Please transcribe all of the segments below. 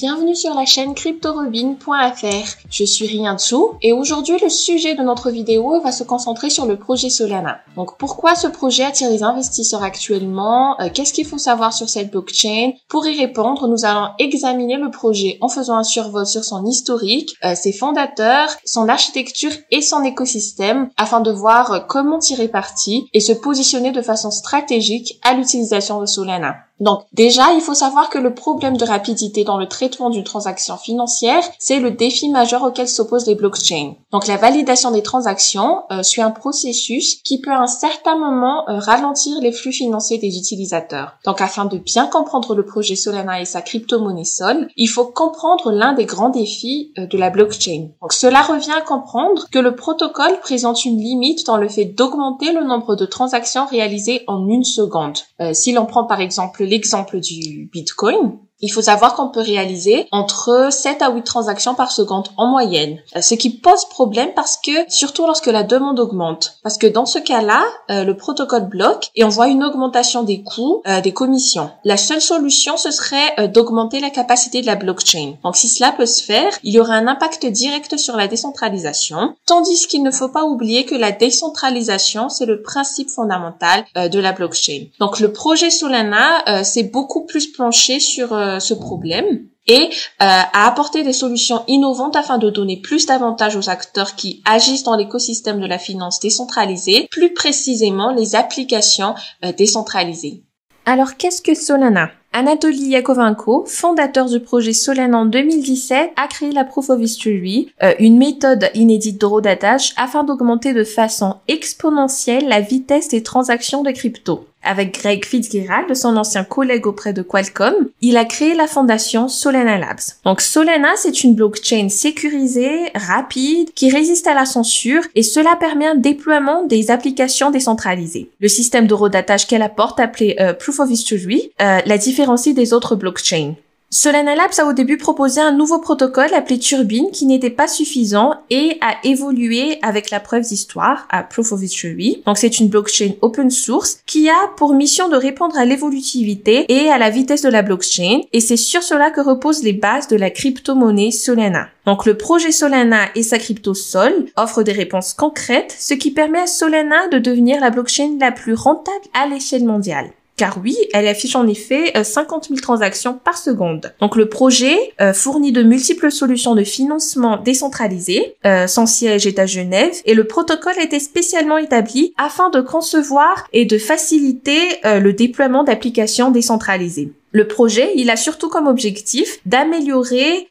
Bienvenue sur la chaîne CryptoRobin.fr. Je suis Rianzu et aujourd'hui le sujet de notre vidéo va se concentrer sur le projet Solana. Donc pourquoi ce projet attire les investisseurs actuellement? Qu'est-ce qu'il faut savoir sur cette blockchain? Pour y répondre, nous allons examiner le projet en faisant un survol sur son historique, ses fondateurs, son architecture et son écosystème afin de voir comment tirer parti et se positionner de façon stratégique à l'utilisation de Solana. Donc déjà, il faut savoir que le problème de rapidité dans le traitement d'une transaction financière, c'est le défi majeur auquel s'opposent les blockchains. Donc la validation des transactions suit un processus qui peut à un certain moment ralentir les flux financiers des utilisateurs. Donc afin de bien comprendre le projet Solana et sa crypto-monnaie Sol, il faut comprendre l'un des grands défis de la blockchain. Donc cela revient à comprendre que le protocole présente une limite dans le fait d'augmenter le nombre de transactions réalisées en une seconde. Si l'on prend par exemple l'exemple du Bitcoin, il faut savoir qu'on peut réaliser entre 7 à 8 transactions par seconde en moyenne. Ce qui pose problème parce que, surtout lorsque la demande augmente. Parce que dans ce cas-là, le protocole bloque et on voit une augmentation des coûts, des commissions. La seule solution, ce serait d'augmenter la capacité de la blockchain. Donc si cela peut se faire, il y aura un impact direct sur la décentralisation. Tandis qu'il ne faut pas oublier que la décentralisation, c'est le principe fondamental de la blockchain. Donc le projet Solana, c'est beaucoup plus penché sur ce problème et à apporter des solutions innovantes afin de donner plus d'avantages aux acteurs qui agissent dans l'écosystème de la finance décentralisée, plus précisément les applications décentralisées. Alors qu'est-ce que Solana ? Anatoly Yakovenko, fondateur du projet Solana en 2017, a créé la Proof of History, une méthode inédite d'horodatage afin d'augmenter de façon exponentielle la vitesse des transactions de crypto. Avec Greg Fitzgerald, son ancien collègue auprès de Qualcomm, il a créé la fondation Solana Labs. Donc Solana, c'est une blockchain sécurisée, rapide, qui résiste à la censure et cela permet un déploiement des applications décentralisées. Le système d'horodatage qu'elle apporte, appelé Proof of History, la différencie des autres blockchains. Solana Labs a au début proposé un nouveau protocole appelé Turbine qui n'était pas suffisant et a évolué avec la preuve d'histoire à Proof of History. Donc c'est une blockchain open source qui a pour mission de répondre à l'évolutivité et à la vitesse de la blockchain et c'est sur cela que reposent les bases de la crypto-monnaie Solana. Donc le projet Solana et sa crypto Sol offrent des réponses concrètes, ce qui permet à Solana de devenir la blockchain la plus rentable à l'échelle mondiale. Car oui, elle affiche en effet 50 000 transactions par seconde. Donc le projet fournit de multiples solutions de financement décentralisées. Son siège est à Genève et le protocole a été spécialement établi afin de concevoir et de faciliter le déploiement d'applications décentralisées. Le projet, il a surtout comme objectif d'améliorer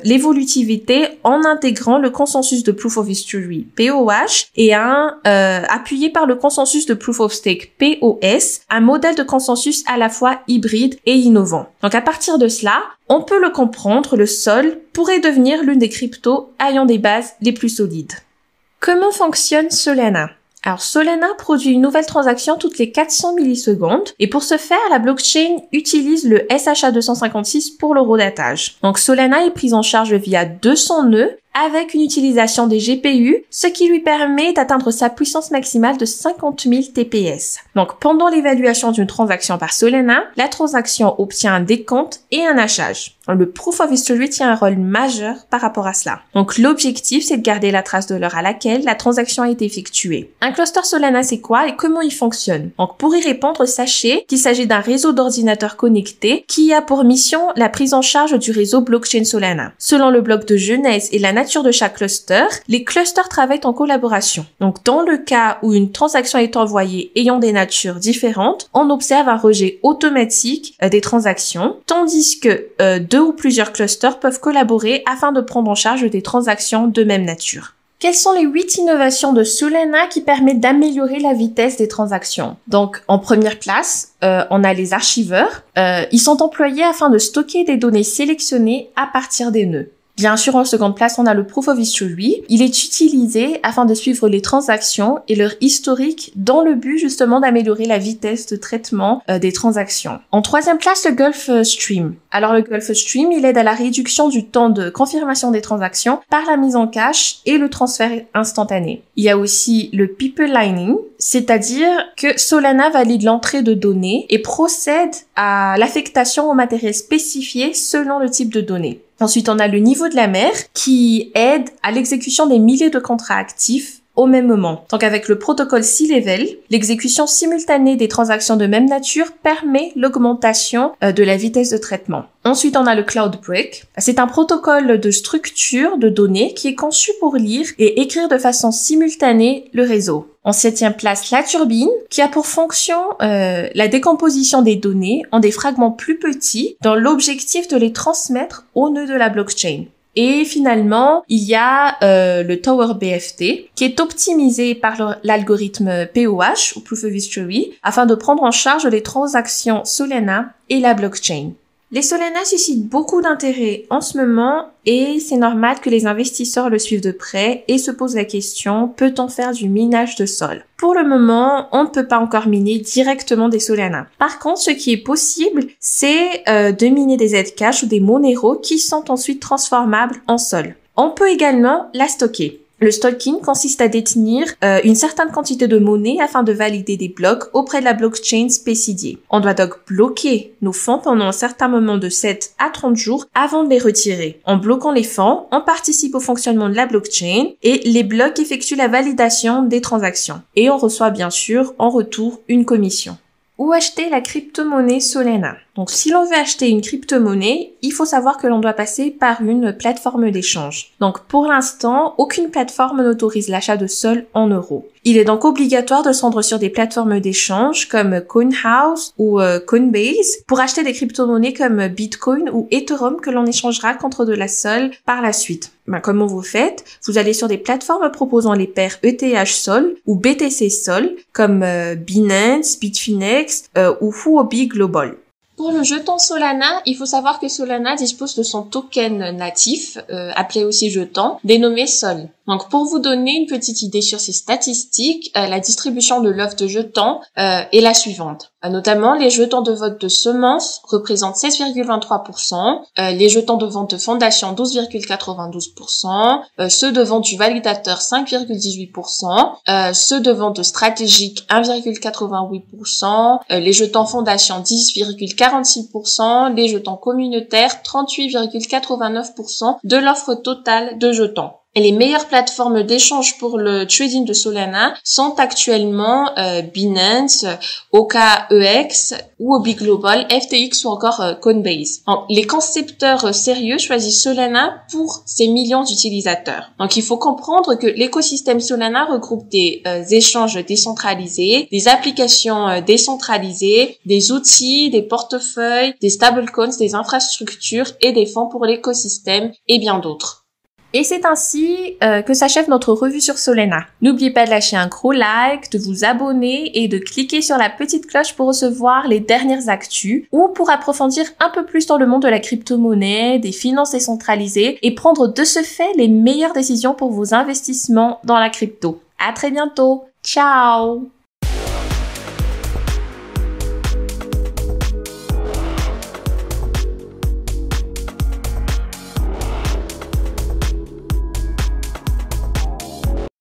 l'évolutivité en intégrant le consensus de Proof of History POH et appuyé par le consensus de Proof of Stake POS, un modèle de consensus à la fois hybride et innovant. Donc à partir de cela, on peut le comprendre, le Sol pourrait devenir l'une des cryptos ayant des bases les plus solides. Comment fonctionne Solana ? Alors Solana produit une nouvelle transaction toutes les 400 millisecondes et pour ce faire, la blockchain utilise le SHA-256 pour l'horodatage. Donc Solana est prise en charge via 200 nœuds avec une utilisation des GPU, ce qui lui permet d'atteindre sa puissance maximale de 50 000 TPS. Donc pendant l'évaluation d'une transaction par Solana, la transaction obtient un décompte et un hachage. Le Proof of History tient un rôle majeur par rapport à cela. Donc l'objectif, c'est de garder la trace de l'heure à laquelle la transaction a été effectuée. Un cluster Solana, c'est quoi et comment il fonctionne? Donc pour y répondre, sachez qu'il s'agit d'un réseau d'ordinateurs connectés qui a pour mission la prise en charge du réseau blockchain Solana. Selon le bloc de genèse et la nature de chaque cluster, les clusters travaillent en collaboration. Donc dans le cas où une transaction est envoyée ayant des natures différentes, on observe un rejet automatique des transactions, tandis que deux ou plusieurs clusters peuvent collaborer afin de prendre en charge des transactions de même nature. Quelles sont les 8 innovations de Solana qui permettent d'améliorer la vitesse des transactions? Donc, en première place, on a les archiveurs. Ils sont employés afin de stocker des données sélectionnées à partir des nœuds. Bien sûr, en seconde place, on a le Proof of History. Il est utilisé afin de suivre les transactions et leur historique dans le but justement d'améliorer la vitesse de traitement des transactions. En troisième place, le Gulf Stream. Alors le Gulf Stream, il aide à la réduction du temps de confirmation des transactions par la mise en cache et le transfert instantané. Il y a aussi le Pipelining. c'est-à-dire que Solana valide l'entrée de données et procède à l'affectation au matériel spécifié selon le type de données. Ensuite, on a le niveau de la mer qui aide à l'exécution des milliers de contrats actifs au même moment. Donc avec le protocole C-Level, l'exécution simultanée des transactions de même nature permet l'augmentation de la vitesse de traitement. Ensuite, on a le Cloudbreak. C'est un protocole de structure de données qui est conçu pour lire et écrire de façon simultanée le réseau. En 7e place, la turbine, qui a pour fonction la décomposition des données en des fragments plus petits dans l'objectif de les transmettre au nœud de la blockchain. Et finalement, il y a le Tower BFT qui est optimisé par l'algorithme POH ou Proof of History afin de prendre en charge les transactions Solana et la blockchain. Les Solana suscitent beaucoup d'intérêt en ce moment et c'est normal que les investisseurs le suivent de près et se posent la question, peut-on faire du minage de sol? Pour le moment, on ne peut pas encore miner directement des Solana. Par contre, ce qui est possible, c'est de miner des Zcash ou des Monero qui sont ensuite transformables en sol. On peut également la stocker. Le stocking consiste à détenir une certaine quantité de monnaie afin de valider des blocs auprès de la blockchain spécifiée. On doit donc bloquer nos fonds pendant un certain moment de 7 à 30 jours avant de les retirer. En bloquant les fonds, on participe au fonctionnement de la blockchain et les blocs effectuent la validation des transactions. Et on reçoit bien sûr en retour une commission. Où acheter la crypto-monnaie Solana? Donc, si l'on veut acheter une crypto-monnaie, il faut savoir que l'on doit passer par une plateforme d'échange. Donc, pour l'instant, aucune plateforme n'autorise l'achat de sol en euros. Il est donc obligatoire de se rendre sur des plateformes d'échange comme CoinHouse ou Coinbase pour acheter des crypto-monnaies comme Bitcoin ou Ethereum que l'on échangera contre de la sol par la suite. Comment vous faites? Vous allez sur des plateformes proposant les paires ETH Sol ou BTC Sol comme Binance, Bitfinex ou Huobi Global. Pour le jeton Solana, il faut savoir que Solana dispose de son token natif, appelé aussi jeton, dénommé Sol. Donc pour vous donner une petite idée sur ces statistiques, la distribution de l'offre de jetons est la suivante. Notamment, les jetons de vote de semences représentent 16,23%, les jetons de vente de fondation 12,92%, ceux de vente du validateur 5,18%, ceux de vente stratégique 1,88%, les jetons fondation 10,46%, les jetons communautaires 38,89% de l'offre totale de jetons. Et les meilleures plateformes d'échange pour le trading de Solana sont actuellement Binance, OKEX, Huobi Global, FTX ou encore Coinbase. Donc, les concepteurs sérieux choisissent Solana pour ses millions d'utilisateurs. Donc il faut comprendre que l'écosystème Solana regroupe des échanges décentralisés, des applications décentralisées, des outils, des portefeuilles, des stablecoins, des infrastructures et des fonds pour l'écosystème et bien d'autres. Et c'est ainsi que s'achève notre revue sur Solana. N'oubliez pas de lâcher un gros like, de vous abonner et de cliquer sur la petite cloche pour recevoir les dernières actus ou pour approfondir un peu plus dans le monde de la crypto-monnaie, des finances décentralisées et prendre de ce fait les meilleures décisions pour vos investissements dans la crypto. À très bientôt. Ciao!